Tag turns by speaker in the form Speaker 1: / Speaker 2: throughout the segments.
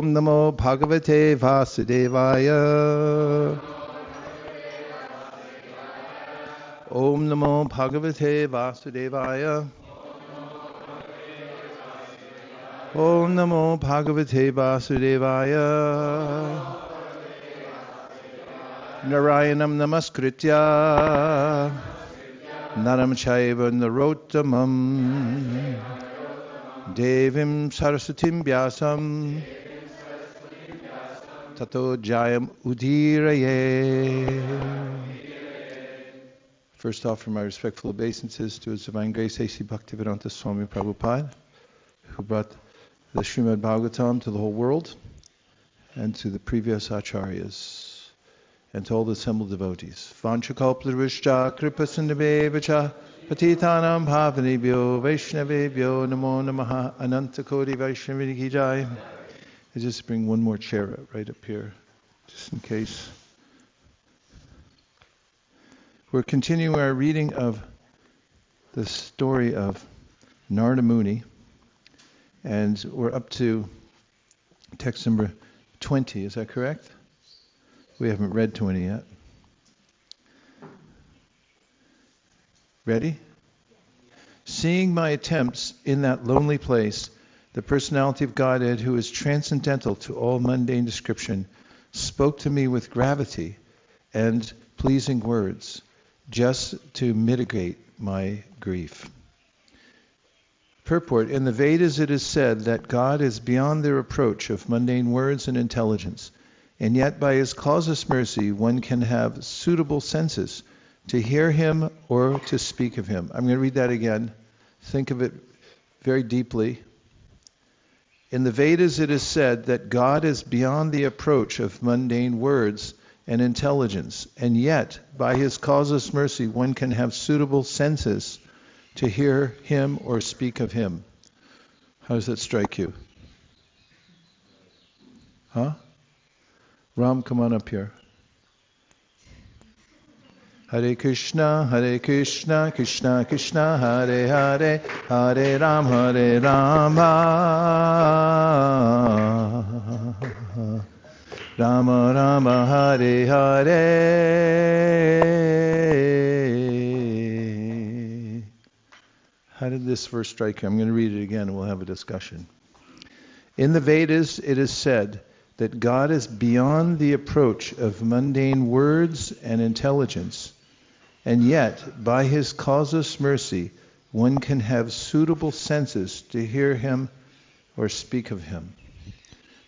Speaker 1: Om Namo Bhagavate Vasudevaya. Om Namo Bhagavate Vasudevaya. Om Namo Bhagavate Vasudevaya. Narayanam Namaskritya Naram Chaiva Narottamam Devim Saraswatim Vyasam Tato Jayam Udiraye. First offer my respectful obeisances to His Divine Grace A.C. Bhaktivedanta Swami Prabhupada, who brought the Srimad Bhagavatam to the whole world, and to the previous acharyas, and to all the assembled devotees. Vanchakalpatarishcha kripasindhabevacha patitanam bhavanebhyo vaishnavebhyo namo namaha anantakoti vaishnavini ki jai. I just bring one more chair right up here, just in case. We're continuing our reading of the story of Narada Muni, and we're up to text number 20, is that correct? We haven't read 20 yet. Ready? Seeing my attempts in that lonely place, the personality of Godhead, who is transcendental to all mundane description, spoke to me with gravity and pleasing words, just to mitigate my grief. Purport: in the Vedas it is said that God is beyond the reproach of mundane words and intelligence, and yet by His causeless mercy one can have suitable senses to hear Him or to speak of Him. I'm going to read that again. Think of it very deeply. In the Vedas it is said that God is beyond the approach of mundane words and intelligence, and yet by His causeless mercy one can have suitable senses to hear Him or speak of Him. How does that strike you? Huh? Ram, come on up here. Hare Krishna, Krishna Krishna, Hare Hare, Hare Rama, Rama Rama, Hare Hare. How did this verse strike you? I'm going to read it again and we'll have a discussion. In the Vedas it is said that God is beyond the approach of mundane words and intelligence, and yet, by His causeless mercy, one can have suitable senses to hear Him or speak of Him.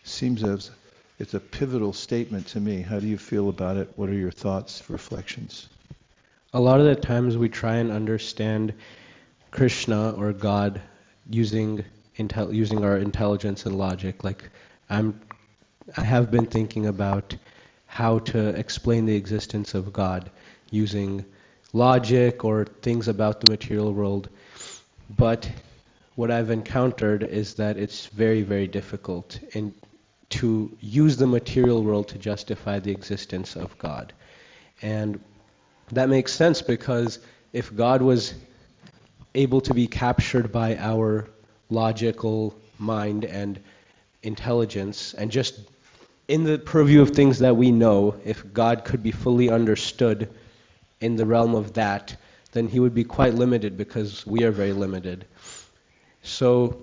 Speaker 1: Seems as it's a pivotal statement to me. How do you feel about it? What are your thoughts, reflections?
Speaker 2: A lot of the times we try and understand Krishna or God using our intelligence and logic. Like I have been thinking about how to explain the existence of God using logic or things about the material world. But what I've encountered is that it's very, very difficult to use the material world to justify the existence of God. And that makes sense, because if God was able to be captured by our logical mind and intelligence, and just in the purview of things that we know, if God could be fully understood in the realm of that, then He would be quite limited, because we are very limited. So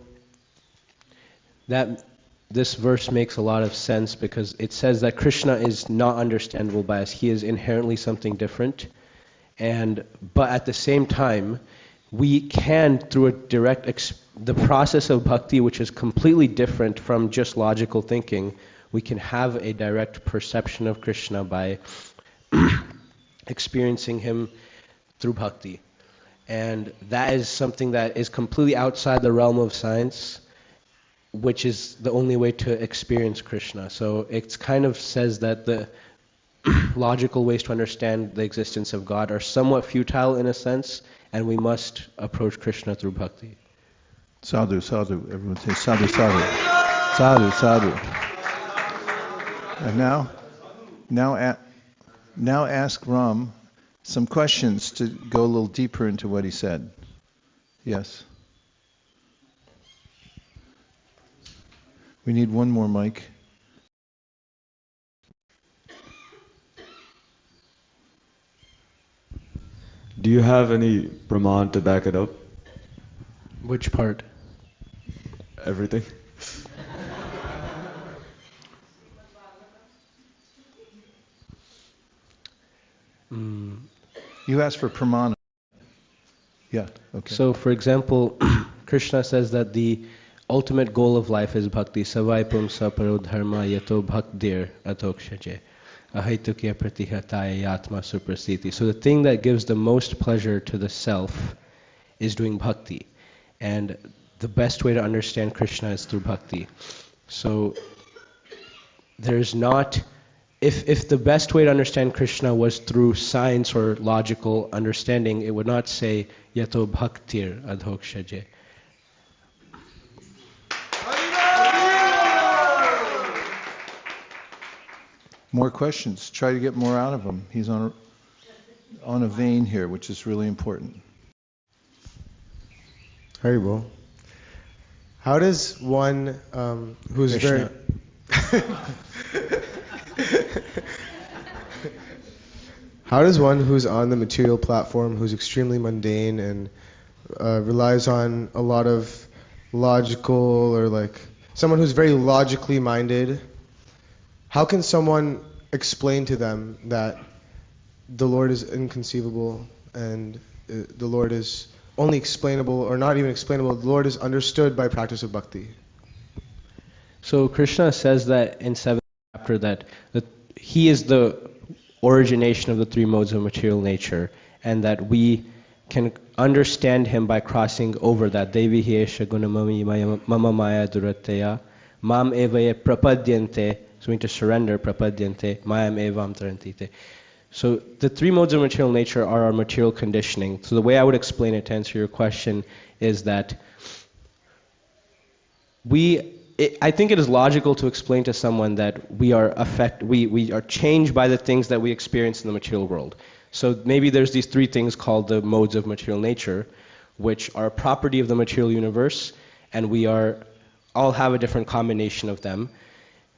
Speaker 2: that this verse makes a lot of sense, because it says that Krishna is not understandable by us. He is inherently something different. But at the same time, we can, through a the process of bhakti, which is completely different from just logical thinking, we can have a direct perception of Krishna by experiencing Him through bhakti. And that is something that is completely outside the realm of science, which is the only way to experience Krishna. So it kind of says that the logical ways to understand the existence of God are somewhat futile in a sense, and we must approach Krishna through bhakti.
Speaker 1: Sadhu, sadhu. Everyone say sadhu, sadhu. Sadhu, sadhu. And now ask Ram some questions to go a little deeper into what he said. Yes. We need one more mic.
Speaker 3: Do you have any praman to back it up?
Speaker 2: Which part?
Speaker 3: Everything?
Speaker 1: You asked for pramana. Yeah, okay.
Speaker 2: So, for example, Krishna says that the ultimate goal of life is bhakti. Savaipum saparo dharma yato bhaktir atokshaje. Ahaitukya pratihataya yatma suprasiti. So the thing that gives the most pleasure to the self is doing bhakti. And the best way to understand Krishna is through bhakti. So there's not... If the best way to understand Krishna was through science or logical understanding, it would not say yato bhaktir adhokshaje.
Speaker 1: More questions. Try to get more out of him. He's on a vein here, which is really important.
Speaker 4: Haribol. How does one who's
Speaker 2: Krishna.
Speaker 4: very... How does one who's on the material platform, who's extremely mundane and relies on a lot of logical, or like someone who's very logically minded, how can someone explain to them that the Lord is inconceivable and the Lord is only explainable, or not even explainable, the Lord is understood by practice of bhakti?
Speaker 2: So Krishna says that in 7th chapter that he is the origination of the three modes of material nature, and that we can understand him by crossing over that. Devi Vaiśeṣika mama maya duratteya mam evaye prapadyante. So we need to surrender prapadyante mayam evam tarantite. So the three modes of material nature are our material conditioning. So the way I would explain it to answer your question is that I think it is logical to explain to someone that we are changed by the things that we experience in the material world. So maybe there's these three things called the modes of material nature, which are a property of the material universe, and we all have a different combination of them.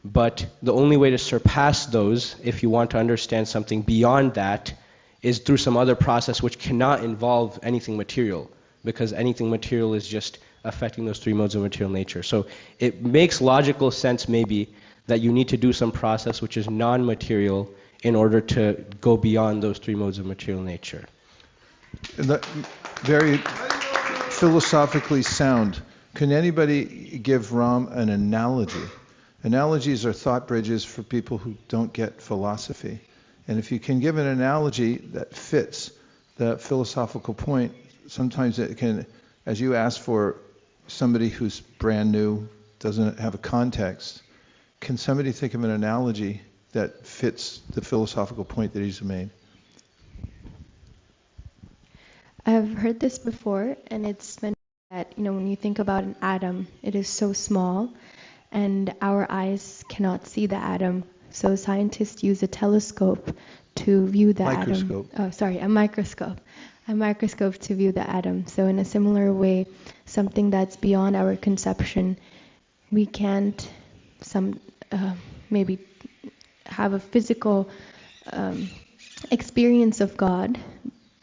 Speaker 2: But the only way to surpass those, if you want to understand something beyond that, is through some other process which cannot involve anything material, because anything material is just affecting those three modes of material nature. So it makes logical sense maybe that you need to do some process which is non-material in order to go beyond those three modes of material nature.
Speaker 1: Very philosophically sound. Can anybody give Ram an analogy? Analogies are thought bridges for people who don't get philosophy. And if you can give an analogy that fits the philosophical point, sometimes it can, as you asked for somebody who's brand new, doesn't have a context, can somebody think of an analogy that fits the philosophical point that he's made?
Speaker 5: I've heard this before, and it's meant that, when you think about an atom, it is so small, and our eyes cannot see the atom. So scientists use a telescope to view the
Speaker 1: Microscope.
Speaker 5: atom. Oh, sorry, a microscope. A microscope to view the atom. So in a similar way, something that's beyond our conception, we can't maybe have a physical experience of God.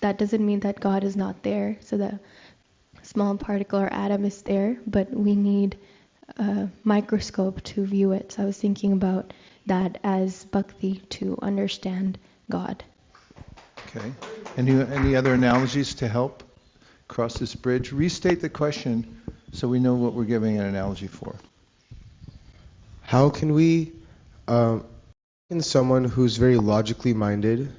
Speaker 5: That doesn't mean that God is not there. So the small particle or atom is there, but we need a microscope to view it. So I was thinking about that as bhakti, to understand God.
Speaker 1: Okay. Any other analogies to help cross this bridge? Restate the question so we know what we're giving an analogy for.
Speaker 4: How can we, in someone who's very logically minded,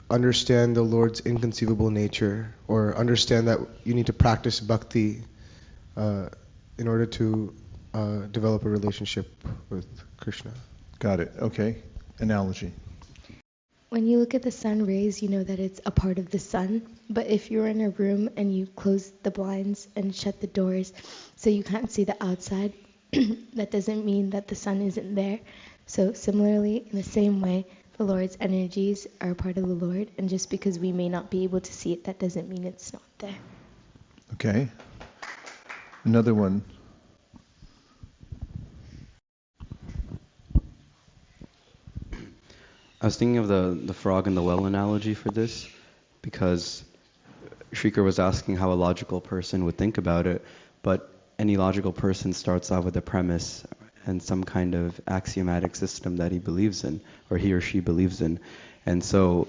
Speaker 4: understand the Lord's inconceivable nature, or understand that you need to practice bhakti in order to develop a relationship with Krishna?
Speaker 1: Got it. Okay. Analogy.
Speaker 5: When you look at the sun rays, you know that it's a part of the sun. But if you're in a room and you close the blinds and shut the doors so you can't see the outside, that doesn't mean that the sun isn't there. So similarly, in the same way, the Lord's energies are a part of the Lord. And just because we may not be able to see it, that doesn't mean it's not there.
Speaker 1: Okay. Another one.
Speaker 6: I was thinking of the frog in the well analogy for this, because Shrikar was asking how a logical person would think about it, but any logical person starts off with a premise and some kind of axiomatic system that he believes in, or he or she believes in. And so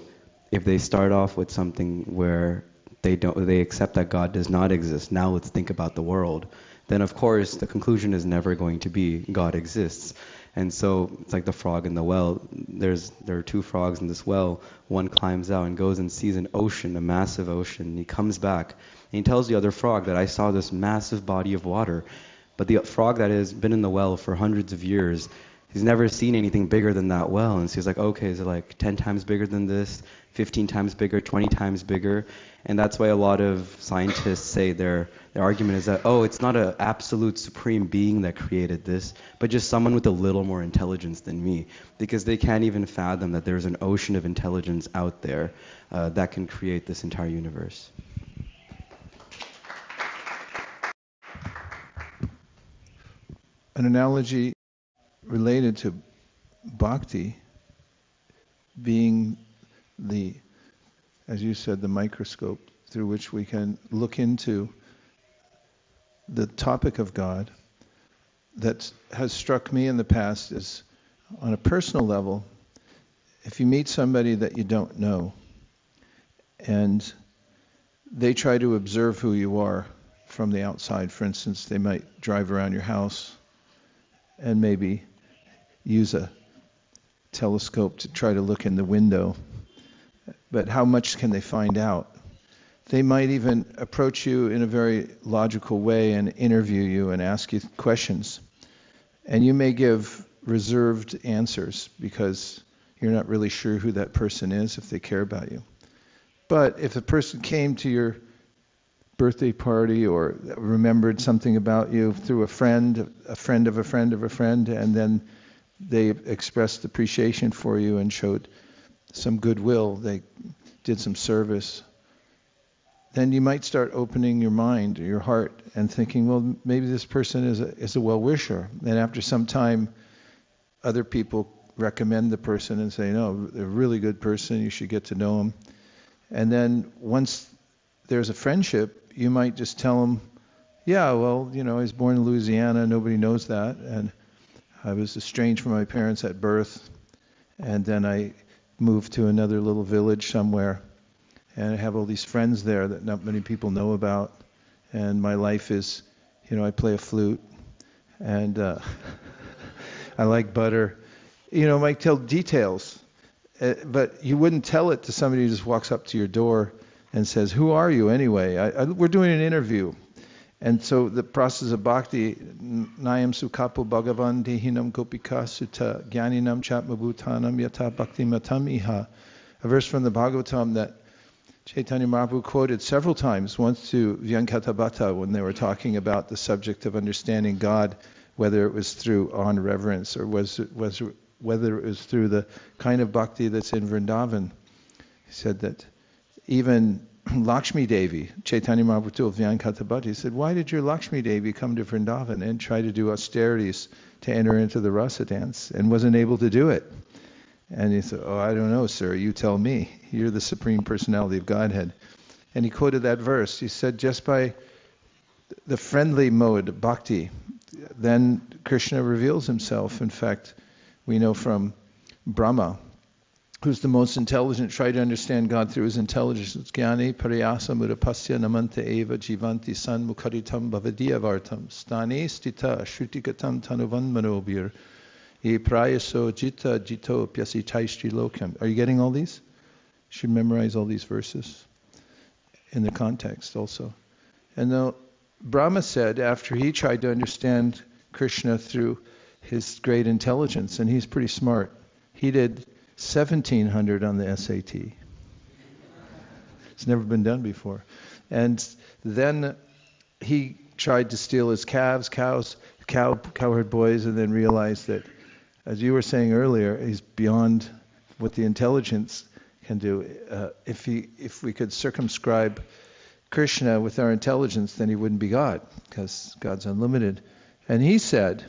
Speaker 6: if they start off with something where they accept that God does not exist, now let's think about the world, then of course the conclusion is never going to be God exists. And so it's like the frog in the well. There are two frogs in this well. One climbs out and goes and sees an ocean, a massive ocean. And he comes back and he tells the other frog that I saw this massive body of water. But the frog that has been in the well for hundreds of years, he's never seen anything bigger than that well. And so he's like, okay, is it like 10 times bigger than this, 15 times bigger, 20 times bigger? And that's why a lot of scientists say their argument is that, oh, it's not an absolute supreme being that created this, but just someone with a little more intelligence than me. Because they can't even fathom that there's an ocean of intelligence out there that can create this entire universe.
Speaker 1: An analogy related to bhakti being the, as you said, the microscope through which we can look into the topic of God, that has struck me in the past is, on a personal level, if you meet somebody that you don't know and they try to observe who you are from the outside, for instance, they might drive around your house and maybe use a telescope to try to look in the window. But how much can they find out? They might even approach you in a very logical way and interview you and ask you questions. And you may give reserved answers because you're not really sure who that person is, if they care about you. But if a person came to your birthday party or remembered something about you through a friend of a friend of a friend, and then they expressed appreciation for you and showed some goodwill, they did some service, then you might start opening your mind, your heart, and thinking, well, maybe this person is a well-wisher. And after some time, other people recommend the person and say, no, they're a really good person, you should get to know them. And then once there's a friendship, you might just tell them, yeah, well, I was born in Louisiana, nobody knows that, and I was estranged from my parents at birth, and then I moved to another little village somewhere, and I have all these friends there that not many people know about, and my life is, I play a flute, and I like butter. Might tell details, but you wouldn't tell it to somebody who just walks up to your door and says, who are you anyway? We're doing an interview. And so the process of bhakti, Nayam Sukapo Bhagavan Dehinam Gopika Sutta Gyaninam Chatmabhutanam Yata Bhakti Matam Iha. A verse from the Bhagavatam that Chaitanya Mahaprabhu quoted several times, once to Vyankatabhata when they were talking about the subject of understanding God, whether it was through awe and reverence or whether it was through the kind of bhakti that's in Vrindavan. He said that even Lakshmi Devi, Chaitanya Mahaprabhu told Vyankatabhata, he said, why did your Lakshmi Devi come to Vrindavan and try to do austerities to enter into the rasa dance and wasn't able to do it? And he said, oh, I don't know, sir, you tell me. You're the Supreme Personality of Godhead. And he quoted that verse. He said, just by the friendly mode, bhakti, then Krishna reveals himself. In fact, we know from Brahma, who's the most intelligent, try to understand God through his intelligence. Jnani pariyasa mudapasya namanta eva jivanti san mukharitam bhavadiyavartam stani stita shrutikatam tanuvan manobir ye prayaso jita jito pyasitaishti lokam. Are you getting all these? You should memorize all these verses in the context also. And now Brahma said, after he tried to understand Krishna through his great intelligence, and he's pretty smart, he did 1,700 on the SAT. It's never been done before. And then he tried to steal his cowherd boys, and then realized that, as you were saying earlier, he's beyond what the intelligence can do. If we could circumscribe Krishna with our intelligence, then he wouldn't be God, because God's unlimited. And he said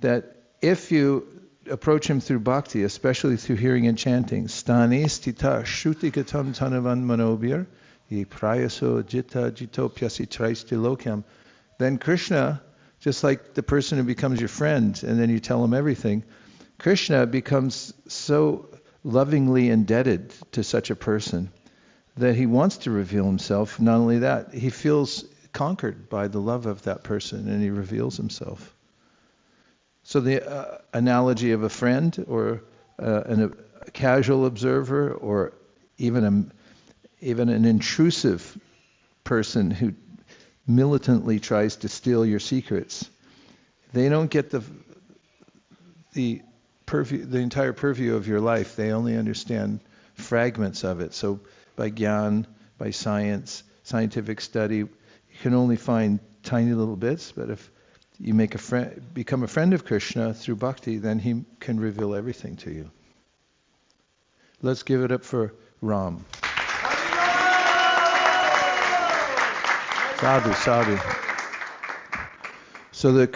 Speaker 1: that if you approach him through bhakti, especially through hearing and chanting, stani stita shrutigatam tanavan manobir, ye prayaso jitta jitopyasi traisti lokyam. Then Krishna, just like the person who becomes your friend and then you tell him everything, Krishna becomes so lovingly indebted to such a person that he wants to reveal himself. Not only that, he feels conquered by the love of that person and he reveals himself. So the analogy of a friend or a casual observer or even an intrusive person who militantly tries to steal your secrets, they don't get the entire purview of your life. They only understand fragments of it. So by gyan, by science, scientific study, you can only find tiny little bits. But if you become a friend of Krishna through bhakti, then he can reveal everything to you. Let's give it up for Ram. Sadhu, sadhu. So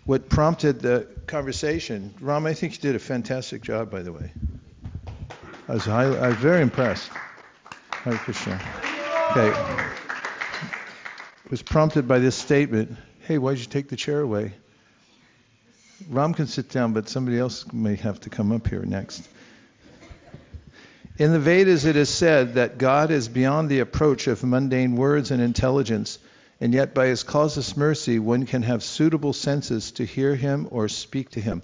Speaker 1: what prompted the conversation, Ram, I think you did a fantastic job, by the way. I was very impressed. Hare Krishna. Okay. It was prompted by this statement, hey, why'd you take the chair away? Ram can sit down, but somebody else may have to come up here next. In the Vedas it is said that God is beyond the approach of mundane words and intelligence, and yet by his causeless mercy one can have suitable senses to hear him or speak to him.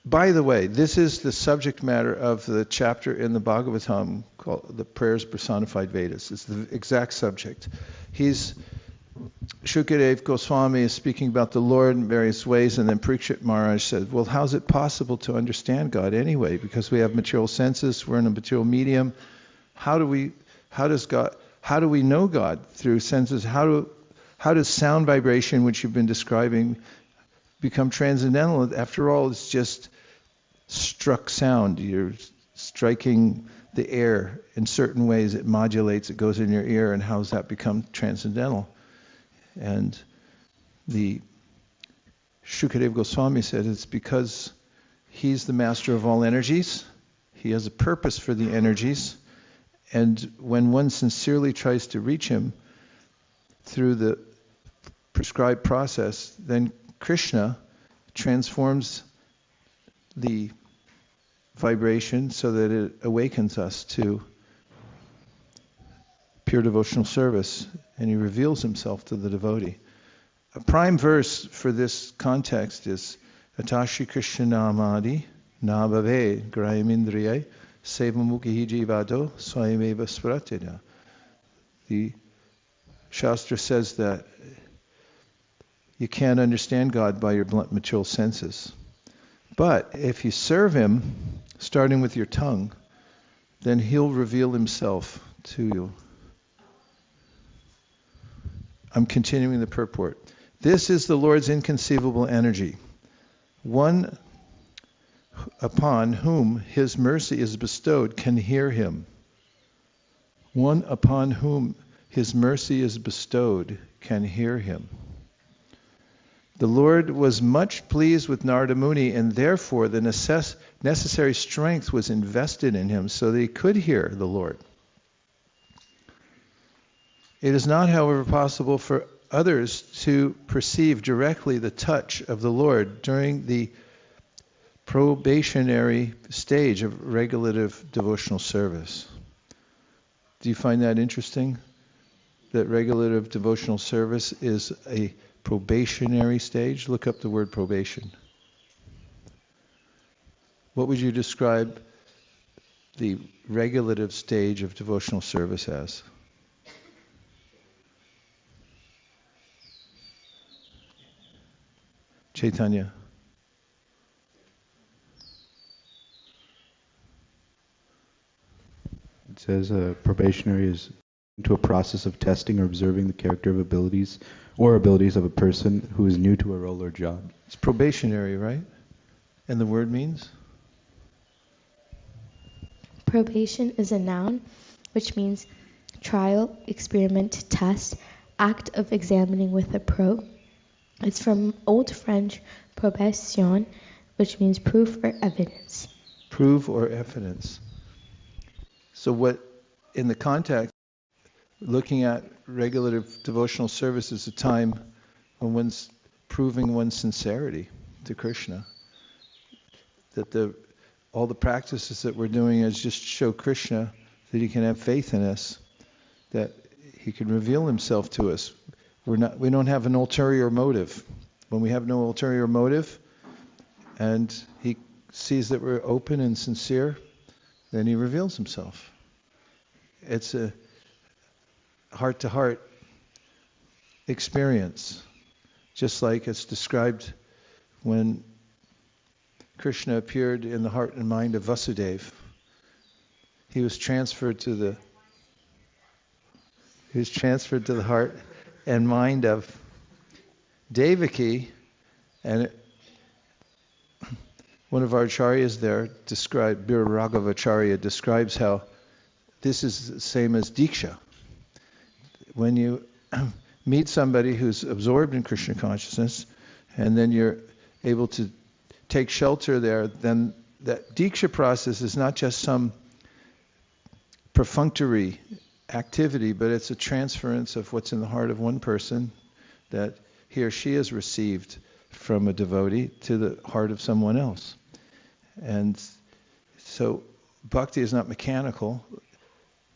Speaker 1: By the way, this is the subject matter of the chapter in the Bhagavatam called the Prayers Personified Vedas. It's the exact subject. Shukadeva Goswami is speaking about the Lord in various ways, and then Parikshit Maharaj said, well, how's it possible to understand God anyway? Because we have material senses, we're in a material medium. How do we know God through senses? How does sound vibration, which you've been describing, become transcendental? After all, it's just struck sound. You're striking the air in certain ways. It modulates, it goes in your ear, and how does that become transcendental? And the Shukadeva Goswami said it's because he's the master of all energies. He has a purpose for the energies. And when one sincerely tries to reach him through the prescribed process, then Krishna transforms the vibration so that it awakens us to pure devotional service, and he reveals himself to the devotee. A prime verse for this context is Atashi Krishnamadi Nabhave Grayamindriye Sevamukhi Jivado Swayameva Svaratena. The Shastra says that you can't understand God by your blunt material senses. But if you serve him, starting with your tongue, then he'll reveal himself to you. I'm continuing the purport. This is the Lord's inconceivable energy, one upon whom his mercy is bestowed can hear him. One upon whom his mercy is bestowed can hear him. The Lord was much pleased with Narada Muni, and therefore the necessary strength was invested in him so that he could hear the Lord. It is not, however, possible for others to perceive directly the touch of the Lord during the probationary stage of regulative devotional service. Do you find that interesting? That regulative devotional service is a probationary stage? Look up the word probation. What would you describe the regulative stage of devotional service as? Chaitanya.
Speaker 7: It says probationary is into a process of testing or observing the character of abilities of a person who is new to a role or job.
Speaker 1: It's probationary, right? And the word means?
Speaker 5: Probation is a noun, which means trial, experiment, test, act of examining with a probe. It's from Old French probation, which means proof or evidence.
Speaker 1: Proof or evidence. So what, in the context, looking at regulative devotional service is a time when one's proving one's sincerity to Krishna. That all the practices that we're doing is just show Krishna that he can have faith in us, that he can reveal himself to us. We don't have an ulterior motive. When we have no ulterior motive and he sees that we're open and sincere, then he reveals himself. It's a heart-to-heart experience, just like it's described when Krishna appeared in the heart and mind of Vasudeva. He was transferred to the heart and mind of Devaki, and one of our acharyas there Biraragavacharya describes how this is the same as Diksha. When you meet somebody who's absorbed in Krishna consciousness, and then you're able to take shelter there, then that Diksha process is not just some perfunctory activity, but it's a transference of what's in the heart of one person that he or she has received from a devotee to the heart of someone else. And so bhakti is not mechanical.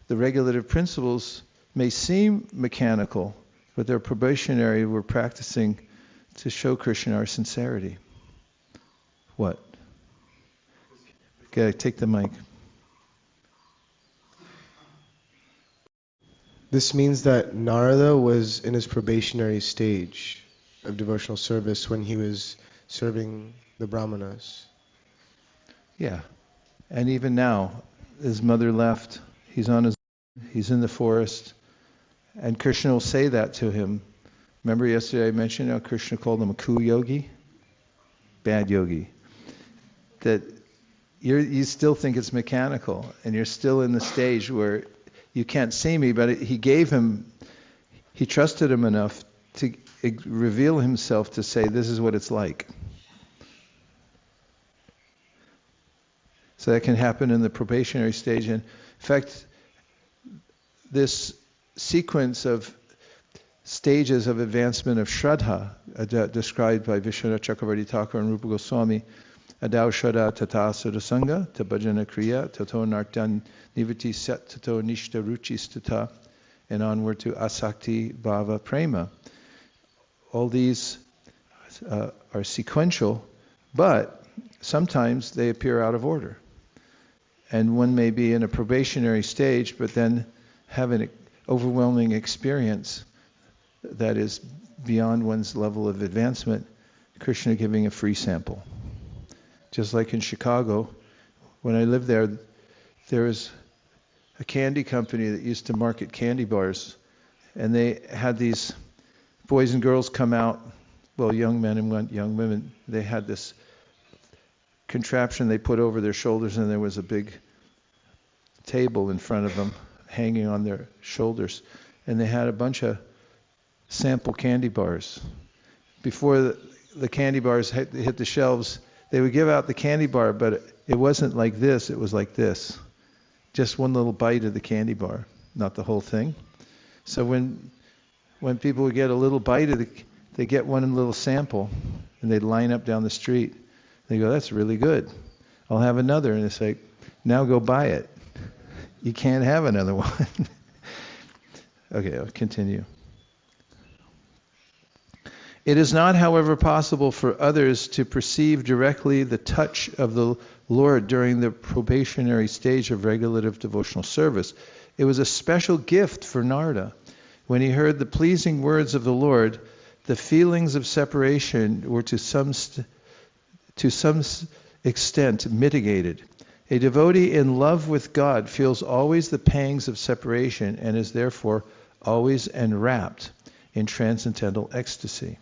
Speaker 1: The regulative principles may seem mechanical, but they're probationary. We're practicing to show Krishna our sincerity. What? Okay, take the mic.
Speaker 4: This means that Narada was in his probationary stage of devotional service when he was serving the brahmanas.
Speaker 1: Yeah. And even now, his mother left. He's in the forest. And Krishna will say that to him. Remember yesterday I mentioned how Krishna called him a cool yogi? Bad yogi. That you still think it's mechanical, and you're still in the stage where you can't see me, but he trusted him enough to reveal himself to say, this is what it's like. So that can happen in the probationary stage. And in fact, this sequence of stages of advancement of Shraddha, described by Vishwanath Chakravarti Thakur and Rupa Goswami, Adau Shraddha Tata Sadasanga, Tabhajana Kriya, Tato Nartan Nivati Sat, Tato Nishta Ruchi Stata, and onward to Asakti Bhava Prema. All these are sequential, but sometimes they appear out of order. And one may be in a probationary stage, but then have an overwhelming experience that is beyond one's level of advancement, Krishna giving a free sample. Just like in Chicago, when I lived there, there was a candy company that used to market candy bars, and they had these boys and girls come out, well, young men and young women. They had this contraption they put over their shoulders, and there was a big table in front of them hanging on their shoulders, and they had a bunch of sample candy bars. Before the candy bars hit the shelves, they would give out the candy bar, but it wasn't like this, it was like this. Just one little bite of the candy bar, not the whole thing. So when people would get a little bite of they get one little sample, and they'd line up down the street. They go, that's really good. I'll have another. And it's like, now go buy it. You can't have another one. Okay, I'll continue. It is not, however, possible for others to perceive directly the touch of the Lord during the probationary stage of regulative devotional service. It was a special gift for Narada. When he heard the pleasing words of the Lord, the feelings of separation were to some extent mitigated. A devotee in love with God feels always the pangs of separation and is therefore always enwrapped in transcendental ecstasy.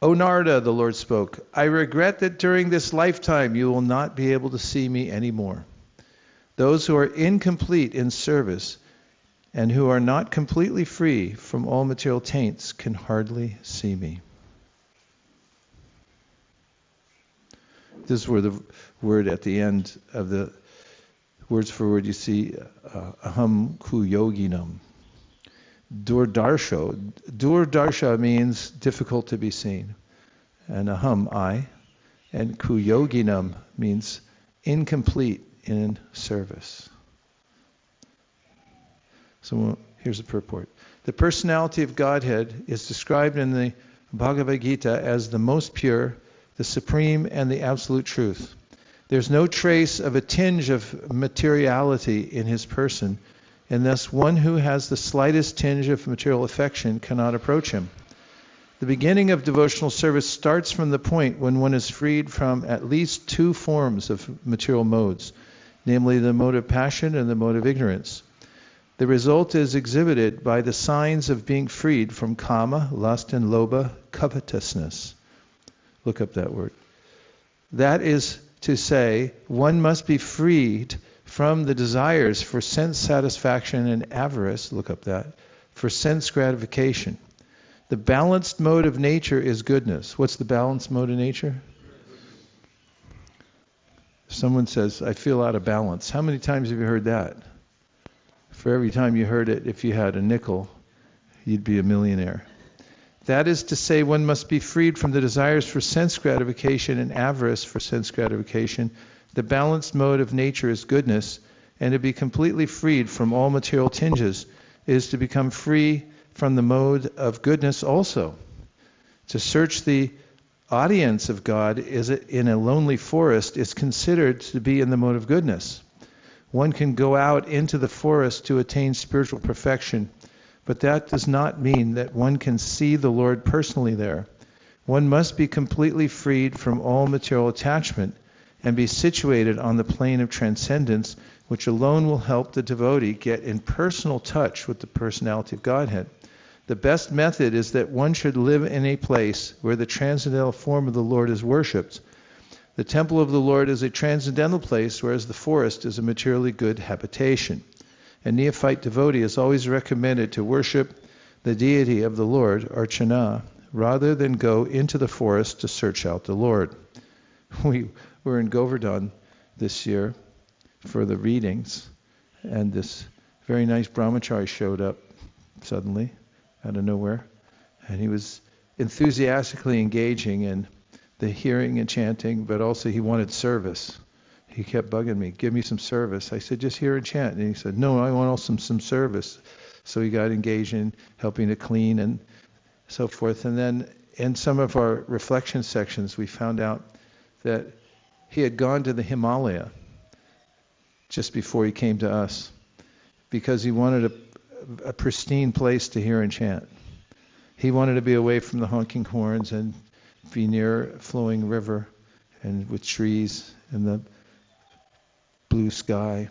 Speaker 1: O Narada, the Lord spoke, I regret that during this lifetime you will not be able to see me anymore. Those who are incomplete in service and who are not completely free from all material taints can hardly see me. This is where the word at the end of the words for word you see aham ku yoginam. Durdarsha means difficult to be seen. And aham, I. And ku yoginam means incomplete in service. So here's the purport. The personality of Godhead is described in the Bhagavad Gita as the most pure, the supreme, and the absolute truth. There's no trace of a tinge of materiality in his person, and thus one who has the slightest tinge of material affection cannot approach him. The beginning of devotional service starts from the point when one is freed from at least two forms of material modes, namely the mode of passion and the mode of ignorance. The result is exhibited by the signs of being freed from kama, lust, and lobha, covetousness. Look up that word. That is to say, one must be freed from the desires for sense satisfaction and avarice, look up that, for sense gratification. The balanced mode of nature is goodness. What's the balanced mode of nature? Someone says, I feel out of balance. How many times have you heard that? For every time you heard it, if you had a nickel, you'd be a millionaire. That is to say, one must be freed from the desires for sense gratification and avarice for sense gratification. The balanced mode of nature is goodness, and to be completely freed from all material tinges is to become free from the mode of goodness also. To search the audience of God in a lonely forest is considered to be in the mode of goodness. One can go out into the forest to attain spiritual perfection, but that does not mean that one can see the Lord personally there. One must be completely freed from all material attachment and be situated on the plane of transcendence, which alone will help the devotee get in personal touch with the personality of Godhead. The best method is that one should live in a place where the transcendental form of the Lord is worshipped. The temple of the Lord is a transcendental place, whereas the forest is a materially good habitation. A neophyte devotee is always recommended to worship the deity of the Lord, Archana, rather than go into the forest to search out the Lord. We were in Govardhan this year for the readings, and this very nice brahmachari showed up suddenly out of nowhere, and he was enthusiastically engaging in the hearing and chanting, but also he wanted service. He kept bugging me, give me some service. I said, just hear and chant. And he said, no, I want also some service. So he got engaged in helping to clean and so forth. And then in some of our reflection sections, we found out that he had gone to the Himalaya just before he came to us because he wanted a pristine place to hear and chant. He wanted to be away from the honking horns and be near a flowing river and with trees and the blue sky.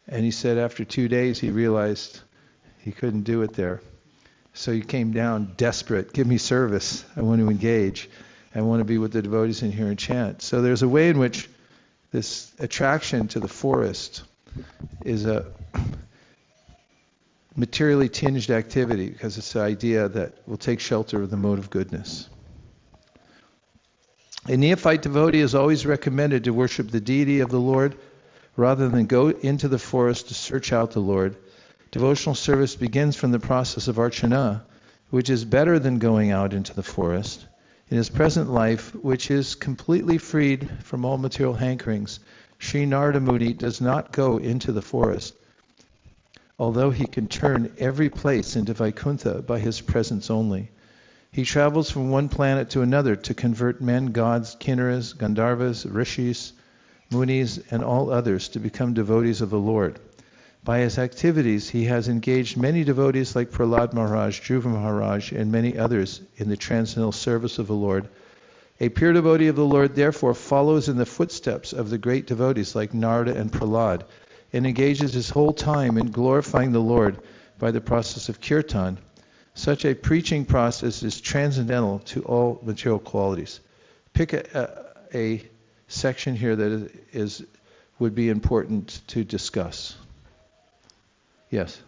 Speaker 1: And he said after 2 days he realized he couldn't do it there. So he came down desperate, give me service, I want to engage, I want to be with the devotees and hear and chant. So there's a way in which this attraction to the forest is a materially tinged activity because it's the idea that we'll take shelter of the mode of goodness. A neophyte devotee is always recommended to worship the deity of the Lord rather than go into the forest to search out the Lord. Devotional service begins from the process of archana, which is better than going out into the forest. In his present life, which is completely freed from all material hankerings, Sri Narada Muni does not go into the forest, although he can turn every place into Vaikuntha by his presence only. He travels from one planet to another to convert men, gods, kinnaras, gandharvas, rishis, munis, and all others to become devotees of the Lord. By his activities, he has engaged many devotees like Prahlad Maharaj, Dhruva Maharaj, and many others in the transcendental service of the Lord. A pure devotee of the Lord therefore follows in the footsteps of the great devotees like Narada and Prahlad, and engages his whole time in glorifying the Lord by the process of kirtan. Such a preaching process is transcendental to all material qualities. Pick a section here that would be important to discuss. Yes.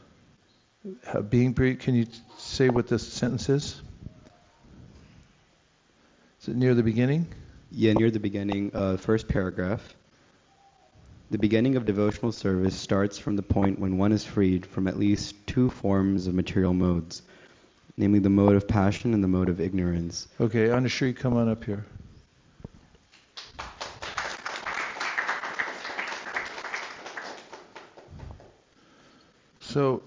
Speaker 1: Can you say what this sentence is? Is it near the beginning?
Speaker 6: Yeah, near the beginning, first paragraph. The beginning of devotional service starts from the point when one is freed from at least two forms of material modes, namely the mode of passion and the mode of ignorance.
Speaker 1: Okay, Anushree, come on up here. So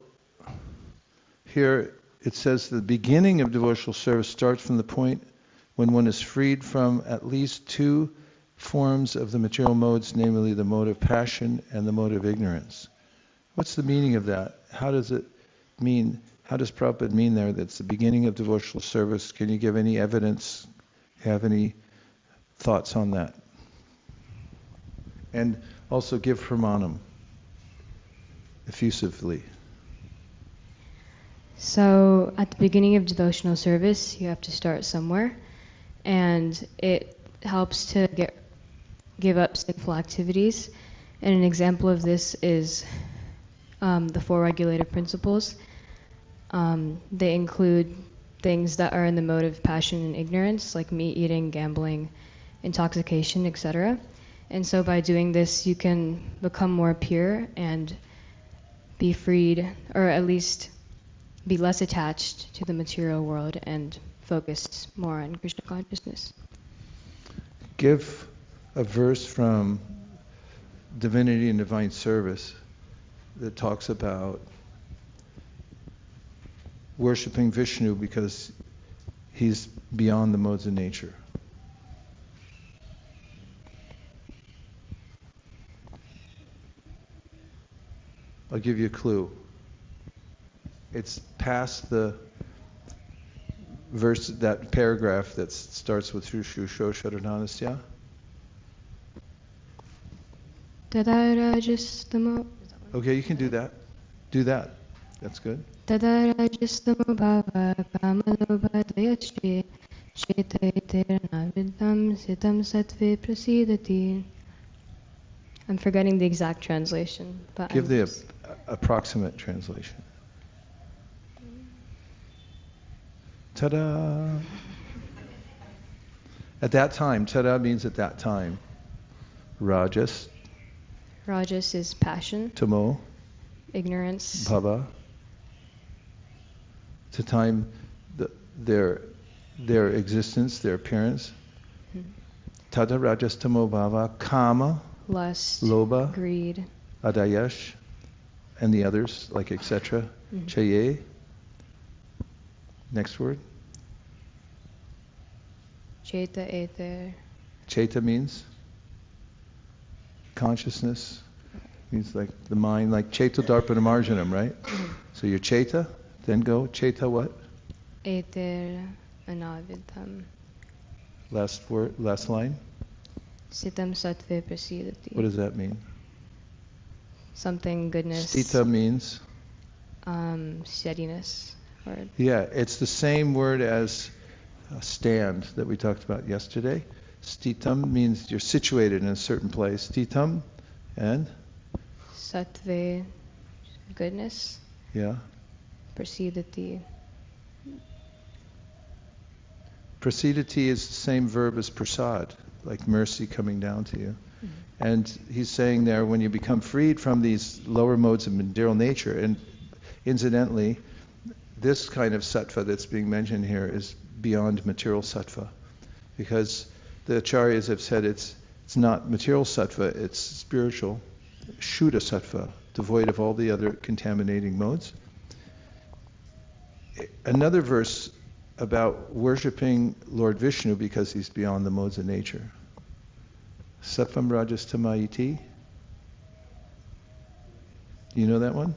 Speaker 1: here it says the beginning of devotional service starts from the point when one is freed from at least two forms of the material modes, namely the mode of passion and the mode of ignorance. What's the meaning of that? How does it mean? How does Prabhupada mean there that's the beginning of devotional service? Can you give any evidence? Have any thoughts on that? And also give pramanam effusively.
Speaker 8: So at the beginning of devotional service, you have to start somewhere, and it helps to give up sinful activities. And an example of this is the four regulative principles. They include things that are in the mode of passion and ignorance, like meat eating, gambling, intoxication, etc. And so by doing this, you can become more pure and be freed, or at least be less attached to the material world and focus more on Krishna consciousness.
Speaker 1: Give a verse from Divinity and Divine Service that talks about worshiping Vishnu because he's beyond the modes of nature. I'll give you a clue. It's past the verse, that paragraph that starts with Shushu Shosharananasya.
Speaker 8: Tadarajastamo.
Speaker 1: Okay, you can do that. Do that. That's good.
Speaker 8: Tadarajastamo bhava kamalobhadayachye shetaitirna viddham sitam sattve prasidati. I'm forgetting the exact translation, but
Speaker 1: give the approximate translation. Ta-da! At that time, ta-da means at that time. Rajas.
Speaker 8: Rajas is passion.
Speaker 1: Tamo.
Speaker 8: Ignorance.
Speaker 1: Bhava. It's a time, their existence, their appearance. Tada rajas tamo bhava. Kama.
Speaker 8: Lust.
Speaker 1: Lobha.
Speaker 8: Greed.
Speaker 1: Adayash. And the others, like etc. Chaye. Next word.
Speaker 8: Cheta ether.
Speaker 1: Cheta means consciousness. Means like the mind, like Cheta Darpana Marjanam, right? So you're Cheta, then go Cheta what?
Speaker 8: Ether anavidham.
Speaker 1: Last word, last line.
Speaker 8: Sitam sattve prasidati.
Speaker 1: What does that mean?
Speaker 8: Something goodness.
Speaker 1: Stita means?
Speaker 8: Steadiness.
Speaker 1: Yeah, it's the same word as stand that we talked about yesterday. Stitam means you're situated in a certain place. Stitam and?
Speaker 8: Sattve, goodness.
Speaker 1: Yeah.
Speaker 8: Prasidati.
Speaker 1: Prasidati is the same verb as prasad, like mercy coming down to you. And he's saying there, when you become freed from these lower modes of material nature, and incidentally, this kind of sattva that's being mentioned here is beyond material sattva, because the acharyas have said it's not material sattva, it's spiritual, shuddha sattva, devoid of all the other contaminating modes. Another verse about worshipping Lord Vishnu because he's beyond the modes of nature. Sattvam rajastamayiti. You know that one?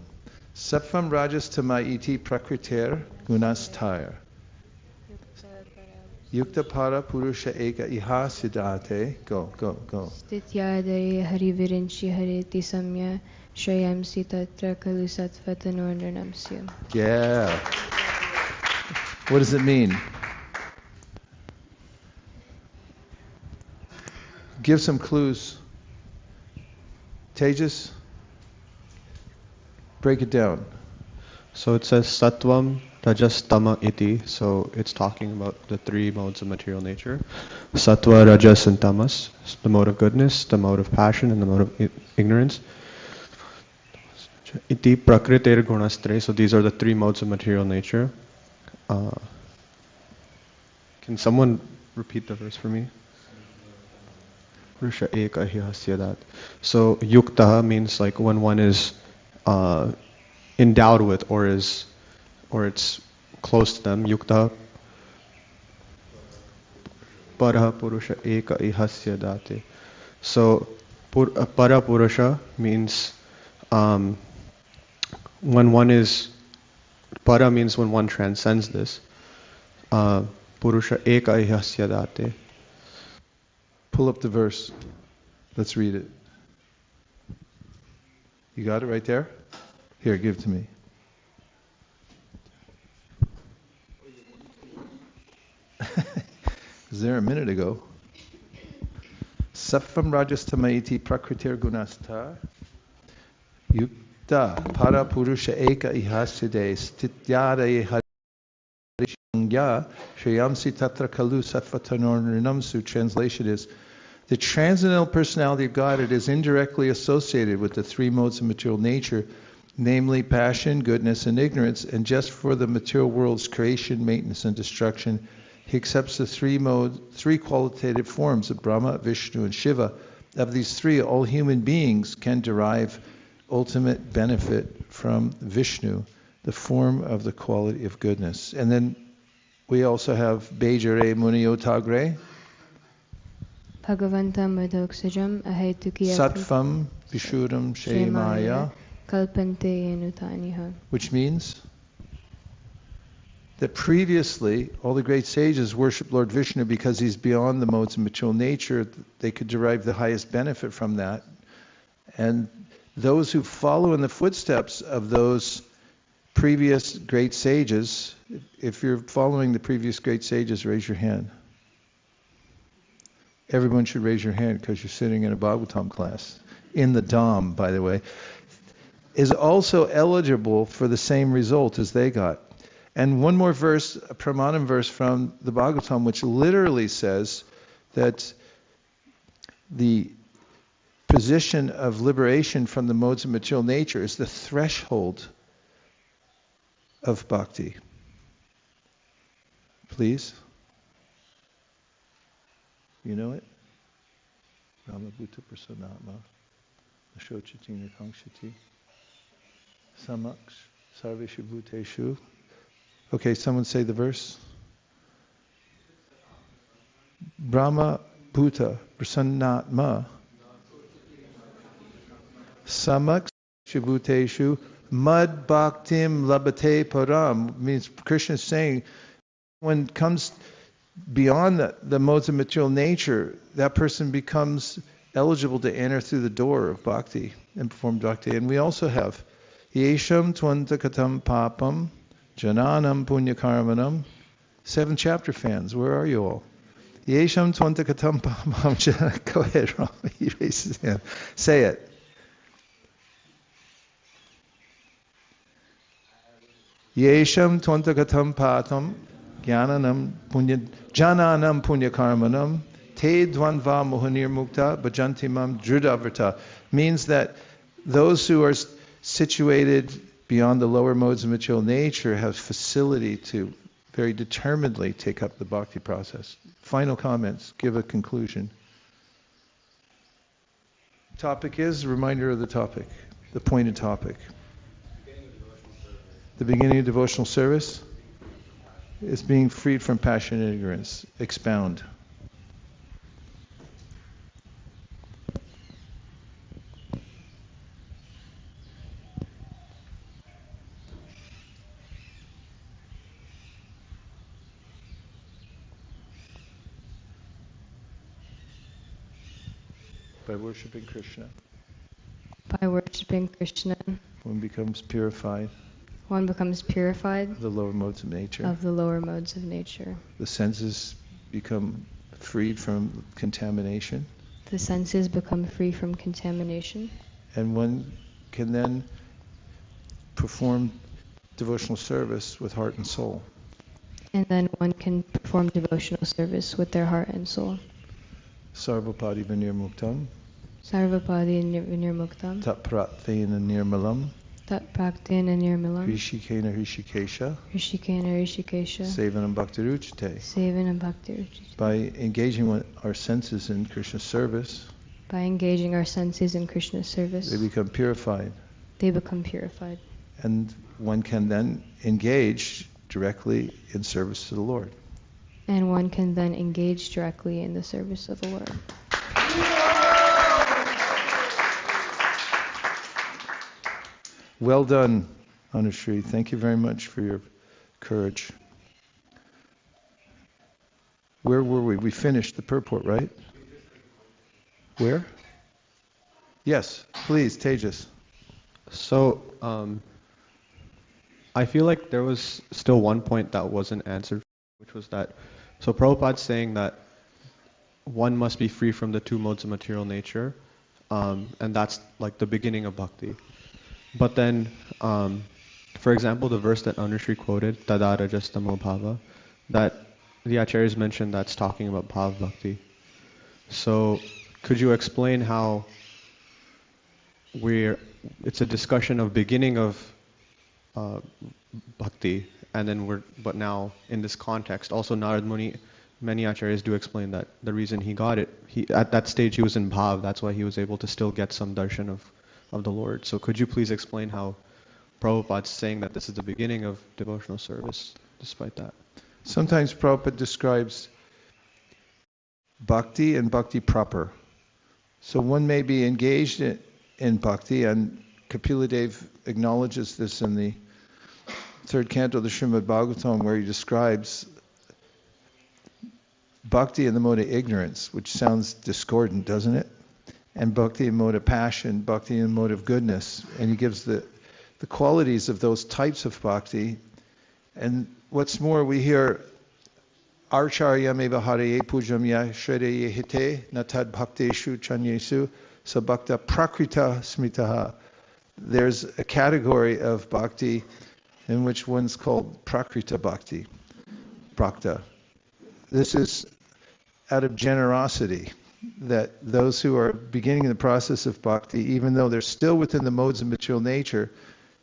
Speaker 1: Sattvam rajastamayiti prakriter gunastayar. Yukta para purusha eka iha siddhate. Go.
Speaker 8: Stityadare harivirinchi hariti samya shrayamsi tatra kalu sattvatanordranamsya.
Speaker 1: Yeah. What does it mean? Give some clues. Tejas, break it down.
Speaker 4: So it says sattvam
Speaker 9: Rajas, Tama, Iti. So it's talking about the three modes of material nature. Sattva, Rajas, and Tamas. The mode of goodness, the mode of passion, and the mode of ignorance. Iti Prakritir Gunastre. So these are the three modes of material nature. Can someone repeat the verse for me? Purusha eka hi hasyadat. So yukta means like when one is endowed with or it's close to them. Yukta para purusha eka hi hasyadate. So para purusha means when one is, para means when one transcends this. Purusha eka hi hasyadate.
Speaker 1: Pull up the verse. Let's read it. You got it right there? Here, give it to me. Was there a minute ago? Saffam rajastamaiti prakritir gunastha yukta para purusha eka ihasyade stityada ihadishangya shriyamsi tatra kalu sattvatanornamsu. Translation is, the transcendental personality of God, it is indirectly associated with the three modes of material nature, namely passion, goodness, and ignorance, and just for the material world's creation, maintenance, and destruction, he accepts the three qualitative forms of Brahma, Vishnu, and Shiva. Of these three, all human beings can derive ultimate benefit from Vishnu, the form of the quality of goodness. And then we also have Bejare Muniotagre,
Speaker 8: Bhagavantam Madhoksajam Ahetukiya
Speaker 1: Sattvam Vishuddham Shemaya,
Speaker 8: Kalpante Yenutaniha.
Speaker 1: Which means that previously all the great sages worshiped Lord Vishnu because he's beyond the modes of material nature. They could derive the highest benefit from that. And those who follow in the footsteps of those previous great sages, if you're following the previous great sages, raise your hand. Everyone should raise your hand because you're sitting in a Bhagavatam class. In the Dham, by the way, is also eligible for the same result as they got. And one more verse, a Pramanam verse from the Bhagavatam, which literally says that the position of liberation from the modes of material nature is the threshold of bhakti. Please. You know it? Rama Bhuta Prasanatma Ashochatina Kankshati Samaks Sarveshu Bhuteshu. Okay, someone say the verse. Brahma Bhuta Prasannatma Samaks Shibhuteshu Mad Bhaktim Labate Param. Means Krishna is saying when it comes beyond the modes of material nature, that person becomes eligible to enter through the door of bhakti and perform bhakti. And we also have Yesham Twantakatam Papam Jananam Punyakarmanam. 7 chapter fans, where are you all? Yesham Twantakatam Papam. Go ahead, Rama. He raises his hand. Say it. Yesham Twantakatam Patam Jananam Punya Karmanam Te Dvanva Mohanir Mukta Bhajantimam Drudavrta. Means that those who are situated beyond the lower modes of material nature have facility to very determinedly take up the bhakti process. Final comments, give a conclusion. Topic is, reminder of the topic, the pointed topic. The beginning of devotional service is being freed from passion and ignorance. Expound. By worshiping Krishna.
Speaker 8: By worshiping Krishna,
Speaker 1: One becomes purified.
Speaker 8: One becomes purified
Speaker 1: Of the lower modes of nature.
Speaker 8: Of the lower modes of nature.
Speaker 1: The senses become freed from contamination.
Speaker 8: The senses become free from contamination.
Speaker 1: And one can then perform devotional service with heart and soul.
Speaker 8: And then one can perform devotional service with their heart and soul.
Speaker 1: Sarvapadi vinirmuktam,
Speaker 8: Sarvapadi nirmuktam,
Speaker 1: tatpratyena nirmalam,
Speaker 8: tat praktina nirmalam,
Speaker 1: hrishikena hrishikesha,
Speaker 8: Rishikena Rishikesha,
Speaker 1: sevanam bhaktiruchite.
Speaker 8: Sevanam Bhakti.
Speaker 1: By engaging our senses in Krishna's service,
Speaker 8: By engaging our senses in Krishna's service,
Speaker 1: they become purified.
Speaker 8: they become purified.
Speaker 1: And one can then engage directly in service to the Lord.
Speaker 8: And one can then engage directly in the service of the Lord.
Speaker 1: Well done, Anushree. Thank you very much for your courage. Where were we? We finished the purport, right? Where? Yes, please, Tejas.
Speaker 9: So, I feel like there was still one point that wasn't answered, which was that, so Prabhupada's saying that one must be free from the two modes of material nature, and that's like the beginning of bhakti. But then, for example, the verse that Anushree quoted, Tadara Justamo Bhava, that the acharyas mentioned that's talking about bhav bhakti. So, could you explain how it's a discussion of beginning of bhakti, and then but now in this context, also Narad Muni, many acharyas do explain that the reason he got it, at that stage he was in bhav, that's why he was able to still get some darshan of the Lord. So could you please explain how Prabhupada's saying that this is the beginning of devotional service, despite that?
Speaker 1: Sometimes Prabhupada describes bhakti and bhakti proper. So one may be engaged in bhakti, and Kapila Dev acknowledges this in the third canto of the Srimad Bhagavatam, where he describes bhakti in the mode of ignorance, which sounds discordant, doesn't it? And bhakti in mode of passion, bhakti in mode of goodness. And he gives the qualities of those types of bhakti. And what's more, we hear Archaryam eva haraye pujam ya shredeye hite natad bhakteshu chanyesu sabhakta prakrita smitaha. There's a category of bhakti in which one's called prakrita bhakti, prakta. This is out of generosity, that those who are beginning the process of bhakti, even though they're still within the modes of material nature,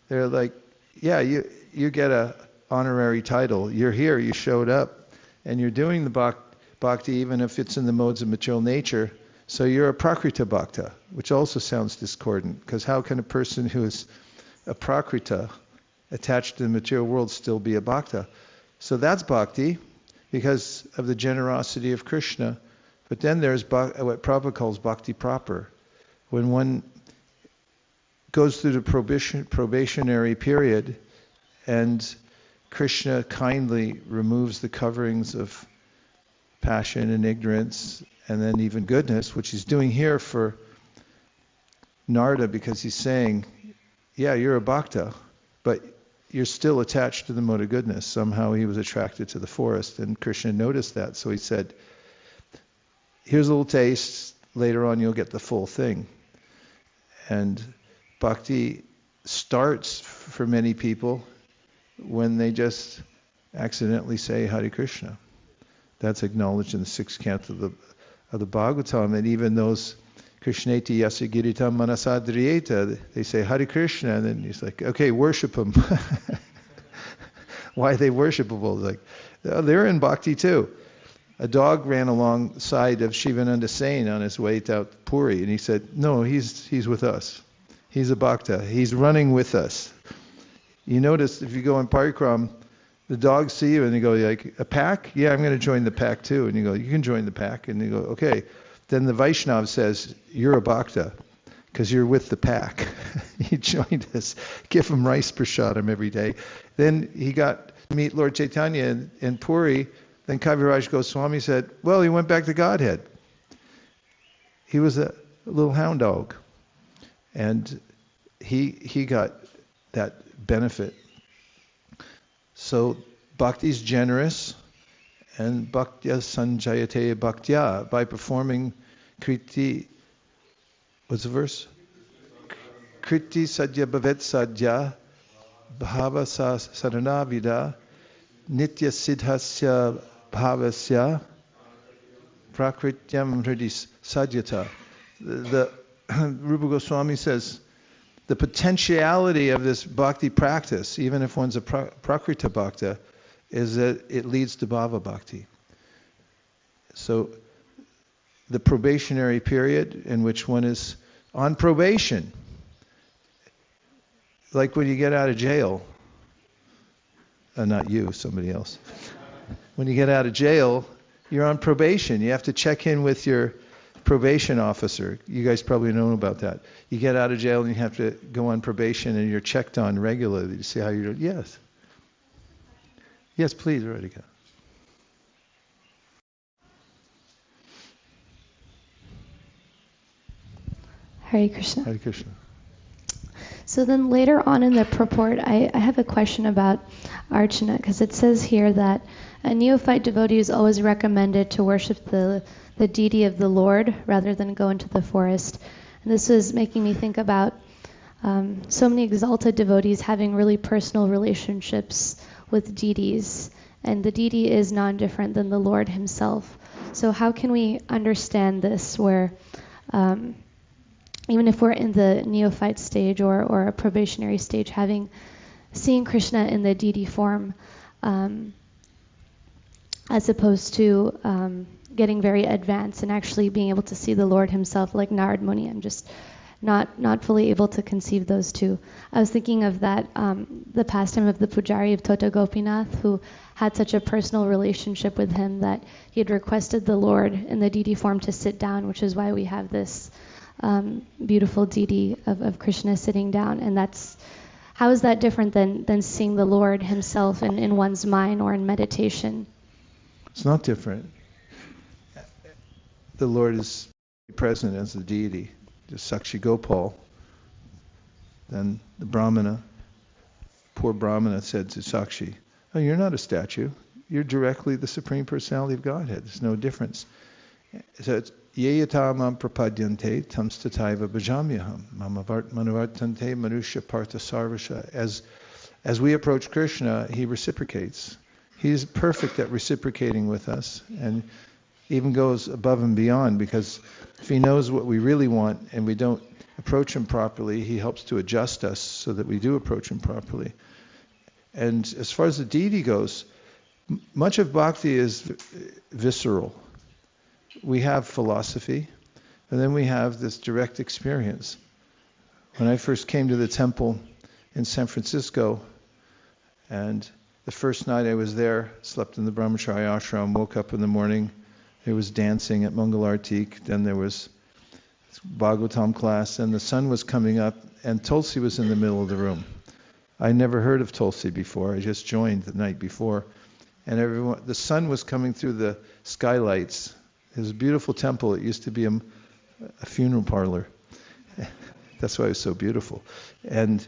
Speaker 1: they're like, yeah, you get a honorary title. You're here, you showed up, and you're doing the bhakti even if it's in the modes of material nature. So you're a prakrita bhakta, which also sounds discordant, because how can a person who is a prakrita, attached to the material world, still be a bhakta? So that's bhakti, because of the generosity of Krishna. But then there's what Prabhupada calls bhakti proper. When one goes through the probationary period, and Krishna kindly removes the coverings of passion and ignorance, and then even goodness, which he's doing here for Narada, because he's saying, yeah, you're a bhakta, but you're still attached to the mode of goodness. Somehow he was attracted to the forest, and Krishna noticed that, so he said, here's a little taste, later on you'll get the full thing. And bhakti starts for many people when they just accidentally say Hare Krishna. That's acknowledged in the sixth canto of the Bhagavatam, and even those Krishneti yasa giritam manasadriyeta, they say Hare Krishna, and then he's like, okay, worship him. Why are they worshipable? Like, they're in bhakti too. A dog ran alongside of Shivananda Sain on his way to Puri, and he said, no, he's with us. He's a bhakta. He's running with us. You notice if you go in parikram, the dogs see you and they go, like, a pack? Yeah, I'm going to join the pack too. And you go, you can join the pack. And you go, okay. Then the Vaishnav says, you're a bhakta because you're with the pack. He joined us. Give him rice prasadam every day. Then he got to meet Lord Chaitanya in Puri. Then Kaviraj Goswami said, well, he went back to Godhead. He was a little hound dog. And he got that benefit. So bhakti is generous, and bhaktya sanjayate bhaktya, by performing kriti, what's the verse? Kriti sadhya bhavet sadhya bhavasa saranavida nitya siddhasya bhavasya prakrityam hridis sadyata. The Rupa Goswami says the potentiality of this bhakti practice, even if one's a prakrita bhakta, is that it leads to bhava bhakti. So the probationary period in which one is on probation, like when you get out of jail, not you, somebody else. When you get out of jail, you're on probation. You have to check in with your probation officer. You guys probably know about that. You get out of jail and you have to go on probation and you're checked on regularly to see how you're doing. Yes. Yes, please, Radhika.
Speaker 10: Hare Krishna.
Speaker 1: Hare Krishna.
Speaker 10: So then later on in the purport, I have a question about Archana, because it says here that a neophyte devotee is always recommended to worship the deity of the Lord rather than go into the forest. And this is making me think about so many exalted devotees having really personal relationships with deities, and the deity is non-different than the Lord himself. So how can we understand this where even if we're in the neophyte stage or a probationary stage, seeing Krishna in the deity form, as opposed to getting very advanced and actually being able to see the Lord himself, like Narad Muni. I'm just not fully able to conceive those two. I was thinking of that, the pastime of the Pujari of Tota Gopinath, who had such a personal relationship with him that he had requested the Lord in the deity form to sit down, which is why we have this beautiful deity of Krishna sitting down. And how is that different than seeing the Lord himself in one's mind or in meditation?
Speaker 1: It's not different. The Lord is present as the deity. Just Sakshi Gopal. Then the Brahmana, poor Brahmana, said to Sakshi, "Oh, you're not a statue. You're directly the Supreme Personality of Godhead. There's no difference." So it's Yeyata mam prapadyante tam stataiva bhajamyaham manavartante manusya partha sarvasha. As we approach Krishna, he reciprocates. He's perfect at reciprocating with us, and even goes above and beyond, because if he knows what we really want and we don't approach him properly, he helps to adjust us so that we do approach him properly. And as far as the deity goes, much of bhakti is visceral. We have philosophy, and then we have this direct experience. When I first came to the temple in San Francisco, and the first night I was there, slept in the brahmachari ashram, woke up in the morning, there was dancing at Mangalartik, then there was Bhagavatam class, and the sun was coming up, and Tulsi was in the middle of the room. I never heard of Tulsi before. I just joined the night before, and the sun was coming through the skylights. It was a beautiful temple. It used to be a funeral parlor. That's why it was so beautiful. And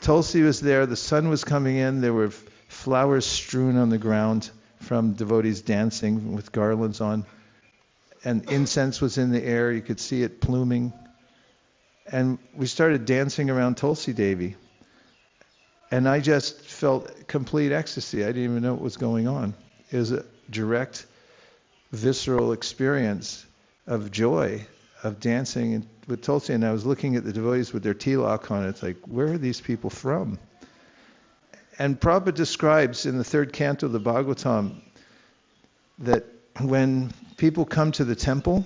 Speaker 1: Tulsi was there. The sun was coming in. There were flowers strewn on the ground from devotees dancing with garlands on. And incense was in the air. You could see it pluming. And we started dancing around Tulsi Devi. And I just felt complete ecstasy. I didn't even know what was going on. It was a direct, visceral experience of joy, of dancing with Tulsi. And I was looking at the devotees with their tilak on. It's like, where are these people from? And Prabhupada describes in the third canto of the Bhagavatam that when people come to the temple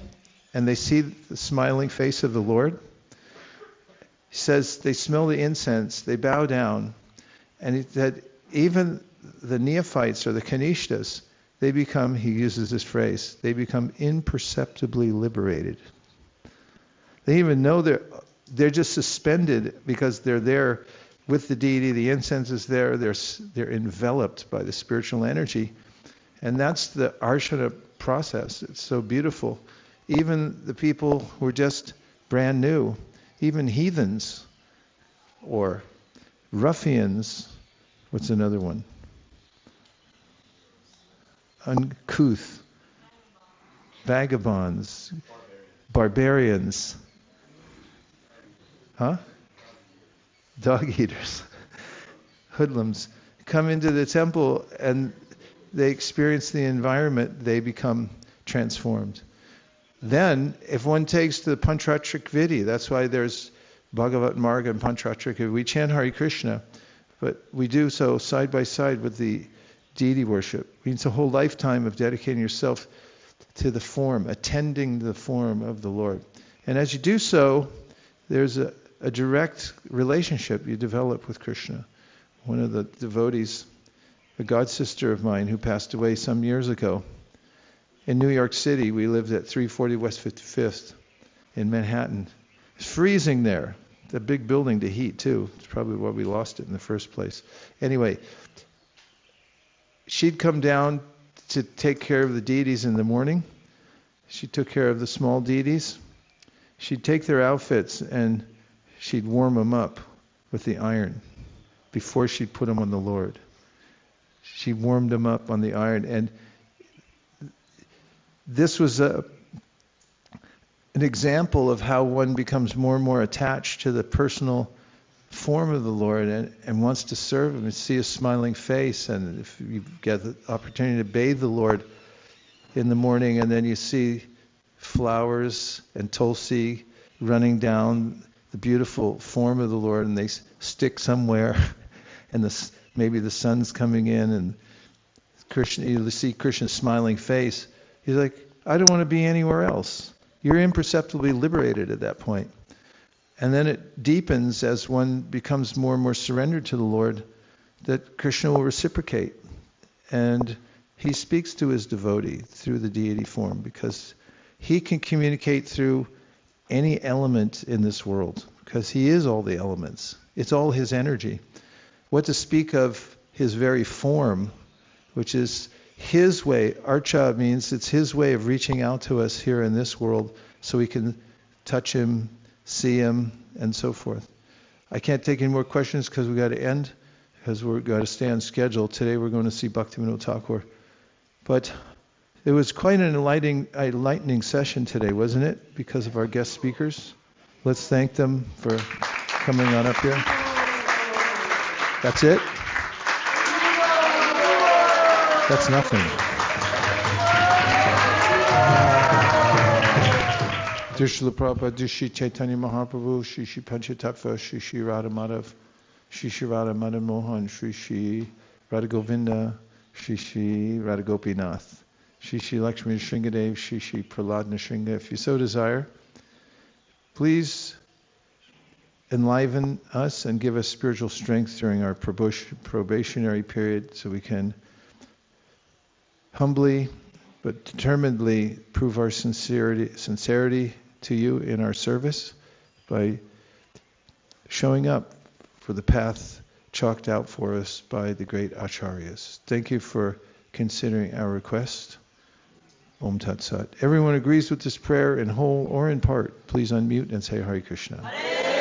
Speaker 1: and they see the smiling face of the Lord, he says they smell the incense, they bow down, and that even the neophytes or the kanishtas, they become, he uses this phrase, they become imperceptibly liberated. They even know they're just suspended because they're there with the deity, the incense is there, they're enveloped by the spiritual energy. And that's the arshana process. It's so beautiful. Even the people who are just brand new, even heathens or ruffians, what's another one? Uncouth, vagabonds, barbarians. Huh? Dog eaters. hoodlums, come into the temple and they experience the environment, they become transformed. Then, if one takes the Panchratrik Vidhi, that's why there's Bhagavat Marga and Panchratrik Vidhi. We chant Hare Krishna, but we do so side by side with the deity worship. It means a whole lifetime of dedicating yourself to the form, attending the form of the Lord. And as you do so, there's a direct relationship you develop with Krishna. One of the devotees, a god sister of mine who passed away some years ago, in New York City, we lived at 340 West 55th in Manhattan. It's freezing there. It's a big building to heat too. It's probably why we lost it in the first place. Anyway, she'd come down to take care of the deities in the morning. She took care of the small deities. She'd take their outfits and she'd warm them up with the iron before she'd put them on the Lord. She warmed them up on the iron, and this was an example of how one becomes more and more attached to the personal form of the Lord and wants to serve Him and see His smiling face. And if you get the opportunity to bathe the Lord in the morning and then you see flowers and tulsi running down the beautiful form of the Lord and they stick somewhere and maybe the sun's coming in and Krishna, you see Krishna's smiling face. He's like, I don't want to be anywhere else. You're imperceptibly liberated at that point. And then it deepens as one becomes more and more surrendered to the Lord, that Krishna will reciprocate. And He speaks to His devotee through the deity form because He can communicate through any element in this world because He is all the elements. It's all His energy. What to speak of His very form, which is His way. Archa means it's His way of reaching out to us here in this world so we can touch Him, see Him, and so forth. I can't take any more questions because we've got to end, because we've got to stay on schedule. Today we're going to see Bhaktivinoda Thakur. But it was quite an enlightening session today, wasn't it? Because of our guest speakers. Let's thank them for coming on up here. That's it? That's nothing. Dishla Prabhupada, Dishi Chaitanya Mahaprabhu, Shri Panchatattva, Shri Radha Madhav, Shri Radha Madan Mohan, Shri Radha Govinda, Shri Radha Gopinath, Shri Lakshmi Shringadev, Shri Prahlad Nrsimha. If you so desire, please enliven us and give us spiritual strength during our probationary period so we can humbly but determinedly prove our sincerity to you in our service by showing up for the path chalked out for us by the great acharyas. Thank you for considering our request. Om Tat Sat. Everyone agrees with this prayer in whole or in part. Please unmute and say Hare Krishna. Hare